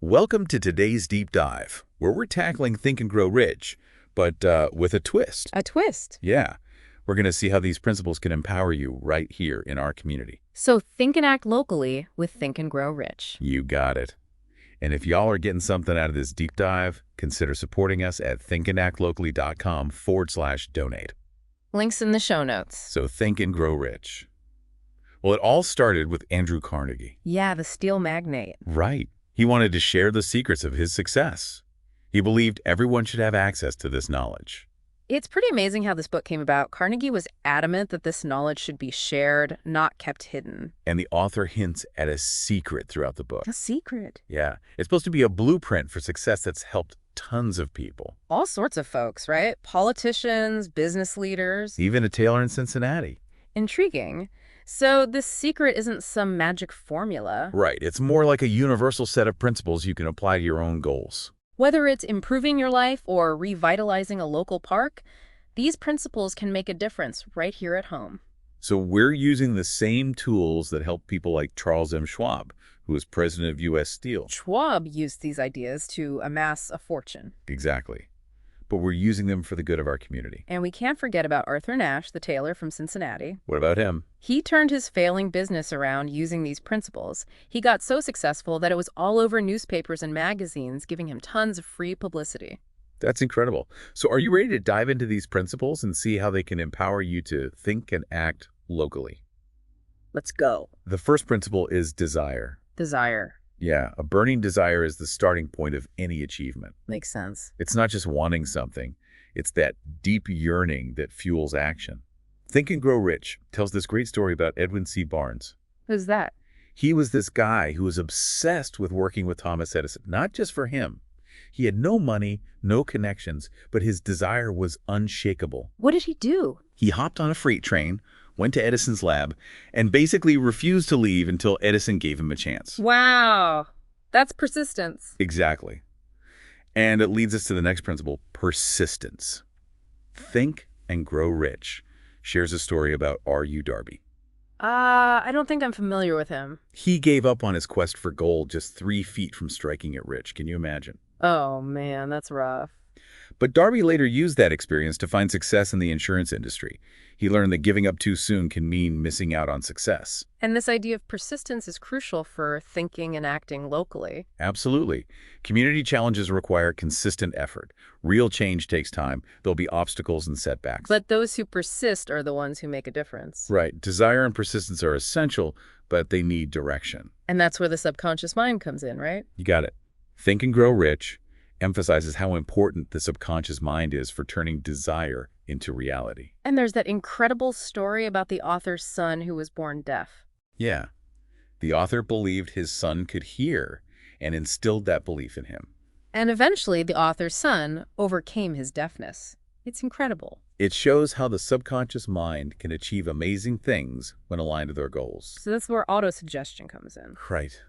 Welcome to today's deep dive, where we're tackling Think and Grow Rich, but with a twist. A twist. Yeah, we're going to see how these principles can empower you right here in our community. So think and act locally with Think and Grow Rich. You got it. And if y'all are getting something out of this deep dive, consider supporting us at thinkandactlocally.com/donate. Links in the show notes. So think and grow rich. Well, it all started with Andrew Carnegie. Yeah, the steel magnate. Right. He wanted to share the secrets of his success. He believed everyone should have access to this knowledge. It's pretty amazing how this book came about. Carnegie was adamant that this knowledge should be shared, not kept hidden. And the author hints at a secret throughout the book. A secret. Yeah, it's supposed to be a blueprint for success that's helped tons of people. All sorts of folks, right? Politicians, business leaders. Even a tailor in Cincinnati. Intriguing. So this secret isn't some magic formula. Right, it's more like a universal set of principles you can apply to your own goals. Whether it's improving your life or revitalizing a local park, these principles can make a difference right here at home. So we're using the same tools that help people like Charles M. Schwab, who was president of U.S. Steel. Schwab used these ideas to amass a fortune. Exactly. But we're using them for the good of our community. And we can't forget about Arthur Nash, the tailor from Cincinnati. What about him? He turned his failing business around using these principles. He got so successful that it was all over newspapers and magazines, giving him tons of free publicity. That's incredible. So are you ready to dive into these principles and see how they can empower you to think and act locally? Let's go. The first principle is desire. Desire. Yeah, a burning desire is the starting point of any achievement. Makes sense. It's not just wanting something. It's that deep yearning that fuels action. Think and Grow Rich tells this great story about Edwin C. Barnes. Who's that? He was this guy who was obsessed with working with Thomas Edison, not just for him. He had no money, no connections, but his desire was unshakable. What did he do? He hopped on a freight train, went to Edison's lab, and basically refused to leave until Edison gave him a chance. Wow. That's persistence. Exactly. And it leads us to the next principle, persistence. Think and Grow Rich shares a story about R.U. Darby. I don't think I'm familiar with him. He gave up on his quest for gold just 3 feet from striking it rich. Can you imagine? Oh, man, that's rough. But Darby later used that experience to find success in the insurance industry. He learned that giving up too soon can mean missing out on success. And this idea of persistence is crucial for thinking and acting locally. Absolutely. Community challenges require consistent effort. Real change takes time. There'll be obstacles and setbacks. But those who persist are the ones who make a difference. Right. Desire and persistence are essential, but they need direction. And that's where the subconscious mind comes in, right? You got it. Think and Grow Rich emphasizes how important the subconscious mind is for turning desire into reality. And there's that incredible story about the author's son who was born deaf. Yeah. The author believed his son could hear and instilled that belief in him. And eventually, the author's son overcame his deafness. It's incredible. It shows how the subconscious mind can achieve amazing things when aligned with our goals. So that's where autosuggestion comes in. Right.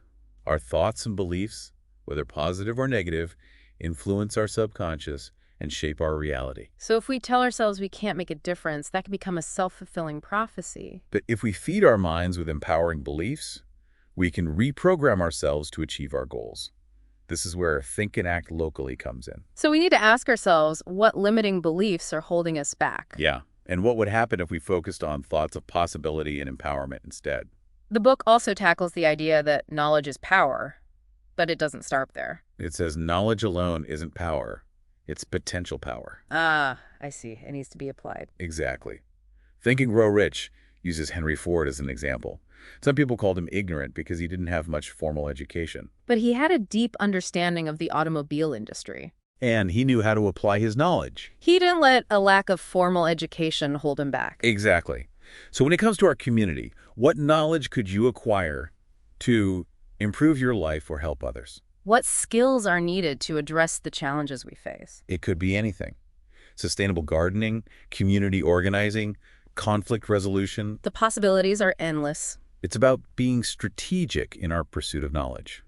Our thoughts and beliefs, whether positive or negative, influence our subconscious and shape our reality. So if we tell ourselves we can't make a difference, that can become a self-fulfilling prophecy. But if we feed our minds with empowering beliefs, we can reprogram ourselves to achieve our goals. This is where Think and Act Locally comes in. So we need to ask ourselves what limiting beliefs are holding us back. Yeah, and what would happen if we focused on thoughts of possibility and empowerment instead? The book also tackles the idea that knowledge is power, but it doesn't start there. It says knowledge alone isn't power. It's potential power. Ah, I see. It needs to be applied. Exactly. Think and Grow Rich uses Henry Ford as an example. Some people called him ignorant because he didn't have much formal education. But he had a deep understanding of the automobile industry. And he knew how to apply his knowledge. He didn't let a lack of formal education hold him back. Exactly. So when it comes to our community, what knowledge could you acquire to improve your life or help others? What skills are needed to address the challenges we face? It could be anything. Sustainable gardening, community organizing, conflict resolution. The possibilities are endless. It's about being strategic in our pursuit of knowledge.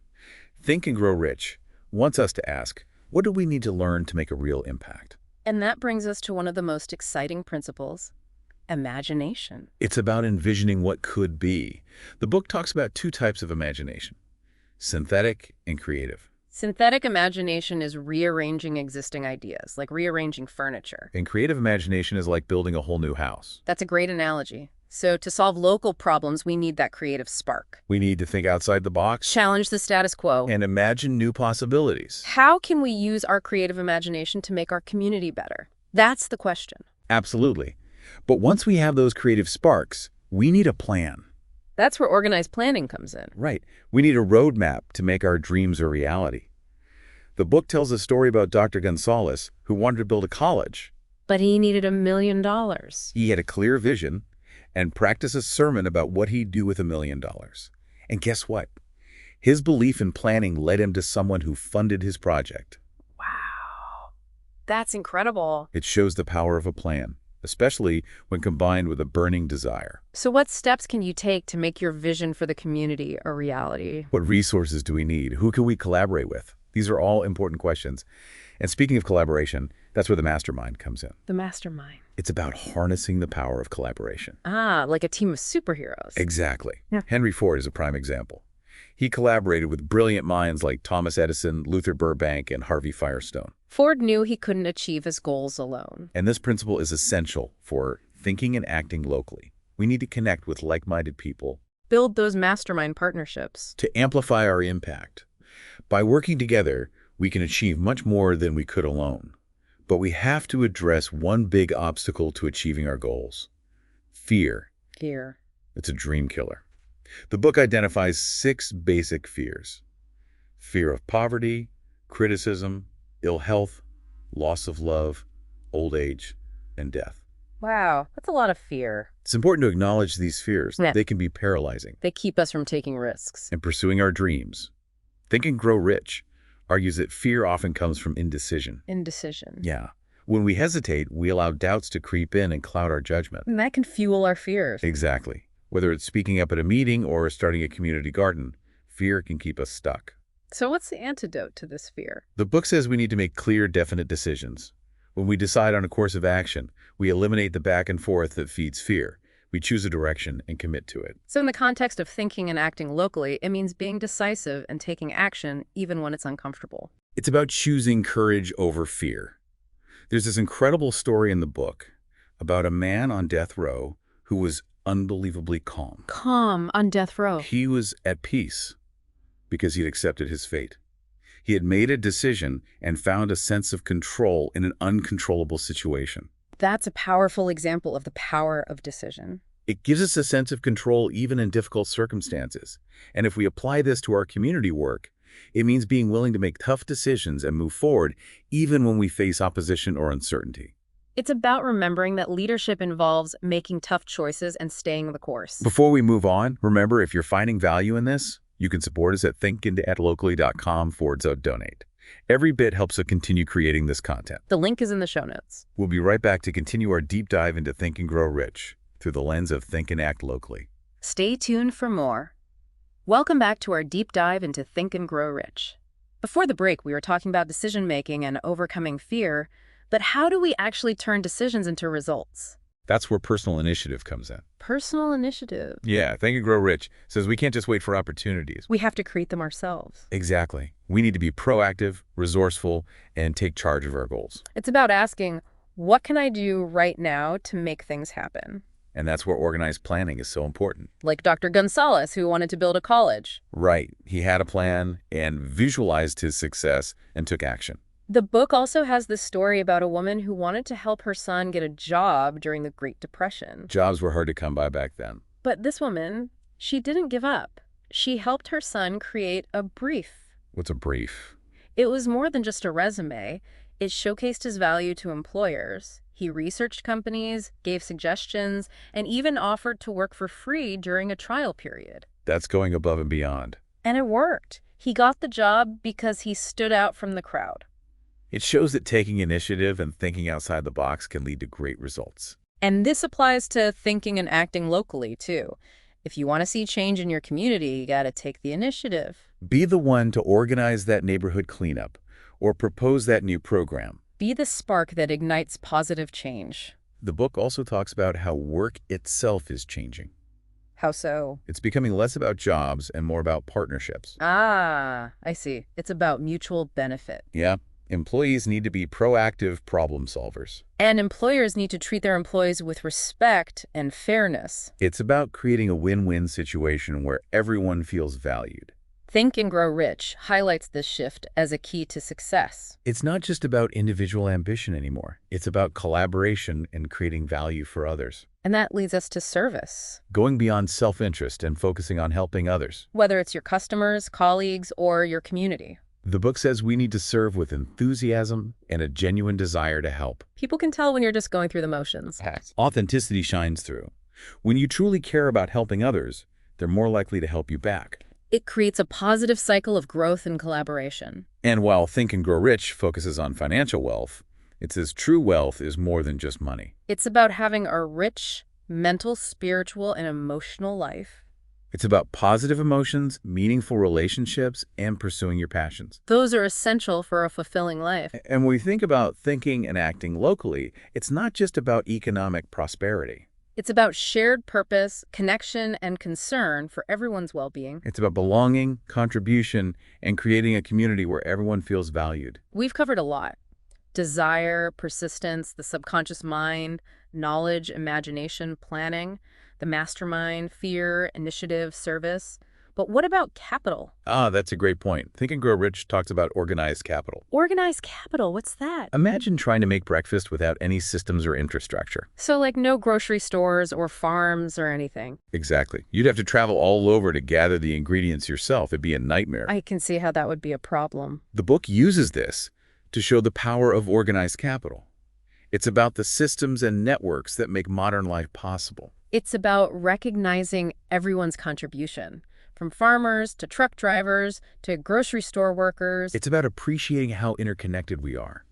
Think and Grow Rich wants us to ask, what do we need to learn to make a real impact? And that brings us to one of the most exciting principles, imagination. It's about envisioning what could be. The book talks about 2 types of imagination, synthetic and creative. Synthetic imagination is rearranging existing ideas, like rearranging furniture. And creative imagination is like building a whole new house. That's a great analogy. So to solve local problems, we need that creative spark. We need to think outside the box Challenge the status quo. and imagine new possibilities. How can we use our creative imagination to make our community better? That's the question. Absolutely. But once we have those creative sparks, we need a plan. That's where organized planning comes in. Right. We need a roadmap to make our dreams a reality. The book tells a story about Dr. Gonzalez, who wanted to build a college. But he needed $1 million. He had a clear vision and practiced a sermon about what he'd do with $1 million. And guess what? His belief in planning led him to someone who funded his project. Wow. That's incredible. It shows the power of a plan, especially when combined with a burning desire. So what steps can you take to make your vision for the community a reality? What resources do we need? Who can we collaborate with? These are all important questions. And speaking of collaboration, that's where the mastermind comes in. The mastermind. It's about harnessing the power of collaboration. Ah, like a team of superheroes. Exactly. Yeah. Henry Ford is a prime example. He collaborated with brilliant minds like Thomas Edison, Luther Burbank, and Harvey Firestone. Ford knew he couldn't achieve his goals alone. And this principle is essential for thinking and acting locally. We need to connect with like-minded people Build those mastermind partnerships. to amplify our impact. By working together, we can achieve much more than we could alone. But we have to address one big obstacle to achieving our goals: fear. Fear. It's a dream killer. The book identifies 6 basic fears: fear of poverty, criticism, ill health, loss of love, old age, and death. Wow, that's a lot of fear. It's important to acknowledge these fears. Yeah. They can be paralyzing. They keep us from taking risks. And pursuing our dreams. Think and Grow Rich argues that fear often comes from indecision. Indecision. Yeah. When we hesitate, we allow doubts to creep in and cloud our judgment. And that can fuel our fears. Exactly. Whether it's speaking up at a meeting or starting a community garden, fear can keep us stuck. So what's the antidote to this fear? The book says we need to make clear, definite decisions. When we decide on a course of action, we eliminate the back and forth that feeds fear. We choose a direction and commit to it. So in the context of thinking and acting locally, it means being decisive and taking action even when it's uncomfortable. It's about choosing courage over fear. There's this incredible story in the book about a man on death row who was unbelievably calm. Calm on death row. He was at peace because he'd accepted his fate. He had made a decision and found a sense of control in an uncontrollable situation. That's a powerful example of the power of decision. It gives us a sense of control even in difficult circumstances. And if we apply this to our community work, it means being willing to make tough decisions and move forward even when we face opposition or uncertainty. It's about remembering that leadership involves making tough choices and staying the course. Before we move on, remember, if you're finding value in this, you can support us at thinkandactlocally.com/donate. Every bit helps us continue creating this content. The link is in the show notes. We'll be right back to continue our deep dive into Think and Grow Rich through the lens of Think and Act Locally. Stay tuned for more. Welcome back to our deep dive into Think and Grow Rich. Before the break, we were talking about decision-making and overcoming fear, but how do we actually turn decisions into results? That's where personal initiative comes in. Personal initiative. Yeah, Think and Grow Rich says we can't just wait for opportunities. We have to create them ourselves. Exactly. We need to be proactive, resourceful, and take charge of our goals. It's about asking, what can I do right now to make things happen? And that's where organized planning is so important. Like Dr. Gonzalez, who wanted to build a college. Right. He had a plan and visualized his success and took action. The book also has this story about a woman who wanted to help her son get a job during the Great Depression. Jobs were hard to come by back then. But this woman, she didn't give up. She helped her son create a brief. What's a brief? It was more than just a resume. It showcased his value to employers. He researched companies, gave suggestions, and even offered to work for free during a trial period. That's going above and beyond. And it worked. He got the job because he stood out from the crowd. It shows that taking initiative and thinking outside the box can lead to great results. And this applies to thinking and acting locally, too. If you want to see change in your community, you got to take the initiative. Be the one to organize that neighborhood cleanup or propose that new program. Be the spark that ignites positive change. The book also talks about how work itself is changing. How so? It's becoming less about jobs and more about partnerships. Ah, I see. It's about mutual benefit. Yeah, employees need to be proactive problem solvers. And employers need to treat their employees with respect and fairness. It's about creating a win-win situation where everyone feels valued. Think and Grow Rich highlights this shift as a key to success. It's not just about individual ambition anymore. It's about collaboration and creating value for others. And that leads us to service. Going beyond self-interest and focusing on helping others. Whether it's your customers, colleagues, or your community. The book says we need to serve with enthusiasm and a genuine desire to help. People can tell when you're just going through the motions. Authenticity shines through. When you truly care about helping others, they're more likely to help you back. It creates a positive cycle of growth and collaboration. And while Think and Grow Rich focuses on financial wealth, it says true wealth is more than just money. It's about having a rich mental, spiritual, and emotional life. It's about positive emotions, meaningful relationships, and pursuing your passions. Those are essential for a fulfilling life. And when we think about thinking and acting locally, it's not just about economic prosperity. It's about shared purpose, connection, and concern for everyone's well-being. It's about belonging, contribution, and creating a community where everyone feels valued. We've covered a lot. Desire, persistence, the subconscious mind, knowledge, imagination, planning, the mastermind, fear, initiative, service. But what about capital? That's a great point. Think and Grow Rich talks about organized capital. Organized capital, what's that? Imagine trying to make breakfast without any systems or infrastructure. So like no grocery stores or farms or anything. Exactly. You'd have to travel all over to gather the ingredients yourself. It'd be a nightmare. I can see how that would be a problem. The book uses this to show the power of organized capital. It's about the systems and networks that make modern life possible. It's about recognizing everyone's contribution, from farmers to truck drivers to grocery store workers. It's about appreciating how interconnected we are.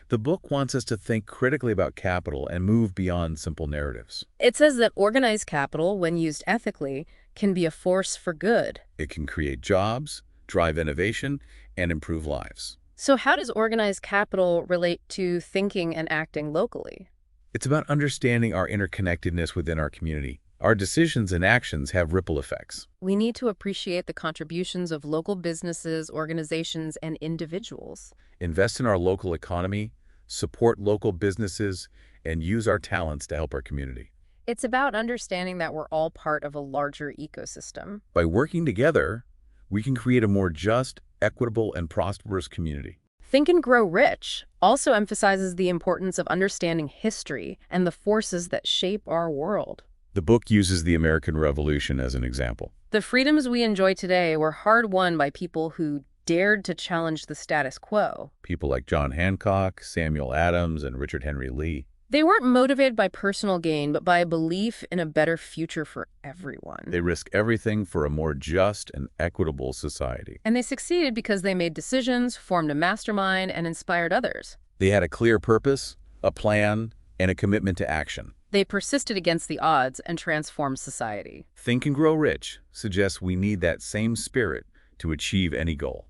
The book wants us to think critically about capital and move beyond simple narratives. It says that organized capital, when used ethically, can be a force for good. It can create jobs, drive innovation, and improve lives. So how does organized capital relate to thinking and acting locally? It's about understanding our interconnectedness within our community. Our decisions and actions have ripple effects. We need to appreciate the contributions of local businesses, organizations, and individuals. Invest in our local economy, support local businesses, and use our talents to help our community. It's about understanding that we're all part of a larger ecosystem. By working together, we can create a more just, equitable, and prosperous community. Think and Grow Rich also emphasizes the importance of understanding history and the forces that shape our world. The book uses the American Revolution as an example. The freedoms we enjoy today were hard-won by people who dared to challenge the status quo. People like John Hancock, Samuel Adams, and Richard Henry Lee. They weren't motivated by personal gain, but by a belief in a better future for everyone. They risk everything for a more just and equitable society. And they succeeded because they made decisions, formed a mastermind, and inspired others. They had a clear purpose, a plan, and a commitment to action. They persisted against the odds and transformed society. Think and Grow Rich suggests we need that same spirit to achieve any goal.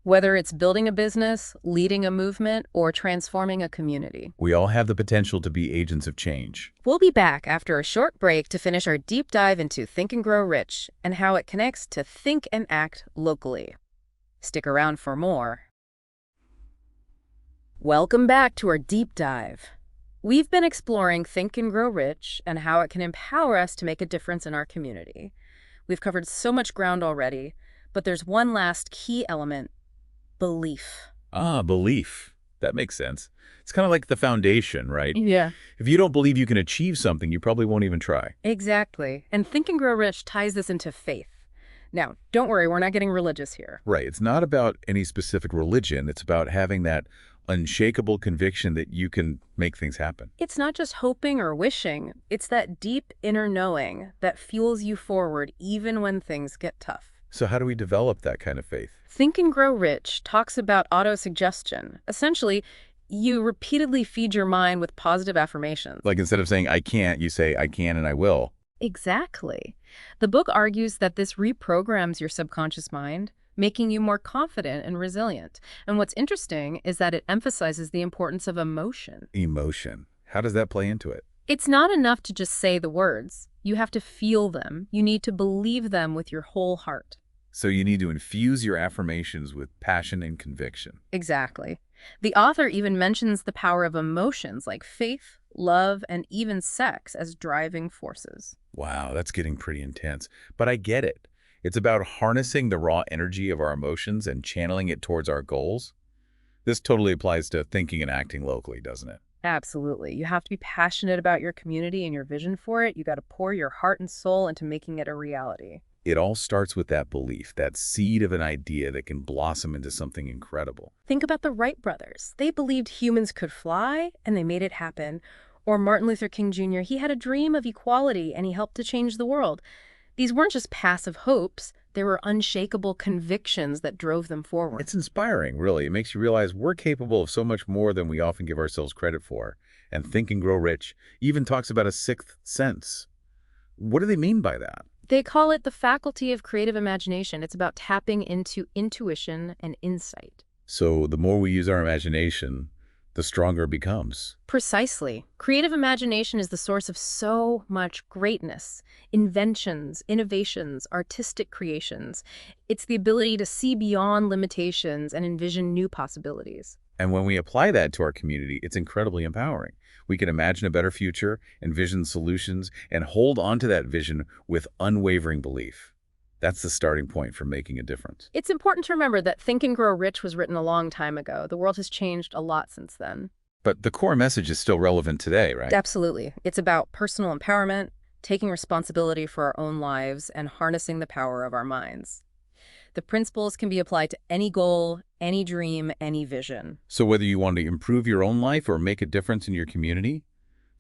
Whether it's building a business, leading a movement, or transforming a community. We all have the potential to be agents of change. We'll be back after a short break to finish our deep dive into Think and Grow Rich and how it connects to think and act locally. Stick around for more. Welcome back to our deep dive. We've been exploring Think and Grow Rich and how it can empower us to make a difference in our community. We've covered so much ground already, but there's one last key element: belief. Belief. That makes sense. It's kind of like the foundation, right? Yeah. If you don't believe you can achieve something, you probably won't even try. Exactly. And Think and Grow Rich ties this into faith. Now, don't worry, we're not getting religious here. Right. It's not about any specific religion. It's about having that unshakable conviction that you can make things happen. It's not just hoping or wishing. It's that deep inner knowing that fuels you forward even when things get tough. So how do we develop that kind of faith? Think and Grow Rich talks about autosuggestion. Essentially, you repeatedly feed your mind with positive affirmations. Like instead of saying, I can't, you say, I can and I will. Exactly. The book argues that this reprograms your subconscious mind, making you more confident and resilient. And what's interesting is that it emphasizes the importance of emotion. Emotion. How does that play into it? It's not enough to just say the words. You have to feel them. You need to believe them with your whole heart. So you need to infuse your affirmations with passion and conviction. Exactly. The author even mentions the power of emotions like faith, love, and even sex as driving forces. Wow, that's getting pretty intense. But I get it. It's about harnessing the raw energy of our emotions and channeling it towards our goals. This totally applies to thinking and acting locally, doesn't it? Absolutely. You have to be passionate about your community and your vision for it. You got to pour your heart and soul into making it a reality. It all starts with that belief, that seed of an idea that can blossom into something incredible. Think about the Wright brothers. They believed humans could fly, and they made it happen. Or Martin Luther King Jr., he had a dream of equality, and he helped to change the world. These weren't just passive hopes. They were unshakable convictions that drove them forward. It's inspiring, really. It makes you realize we're capable of so much more than we often give ourselves credit for. And Think and Grow Rich even talks about a sixth sense. What do they mean by that? They call it the faculty of creative imagination. It's about tapping into intuition and insight. So the more we use our imagination, the stronger it becomes. Precisely. Creative imagination is the source of so much greatness, inventions, innovations, artistic creations. It's the ability to see beyond limitations and envision new possibilities. And when we apply that to our community, it's incredibly empowering. We can imagine a better future, envision solutions, and hold on to that vision with unwavering belief. That's the starting point for making a difference. It's important to remember that Think and Grow Rich was written a long time ago. The world has changed a lot since then. But the core message is still relevant today, right? Absolutely. It's about personal empowerment, taking responsibility for our own lives, and harnessing the power of our minds. The principles can be applied to any goal, any dream, any vision. So whether you want to improve your own life or make a difference in your community,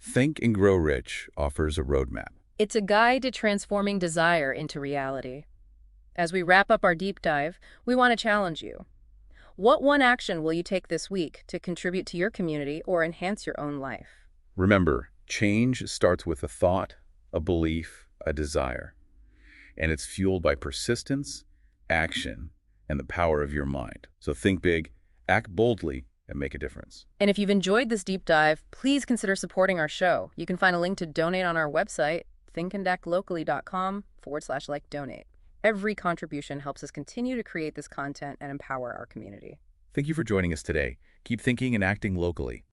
Think and Grow Rich offers a roadmap. It's a guide to transforming desire into reality. As we wrap up our deep dive, we want to challenge you. What one action will you take this week to contribute to your community or enhance your own life? Remember, change starts with a thought, a belief, a desire. And it's fueled by persistence, action, and the power of your mind. So think big, act boldly, and make a difference. And if you've enjoyed this deep dive, please consider supporting our show. You can find a link to donate on our website, thinkandactlocally.com/donate. Every contribution helps us continue to create this content and empower our community. Thank you for joining us today. Keep thinking and acting locally.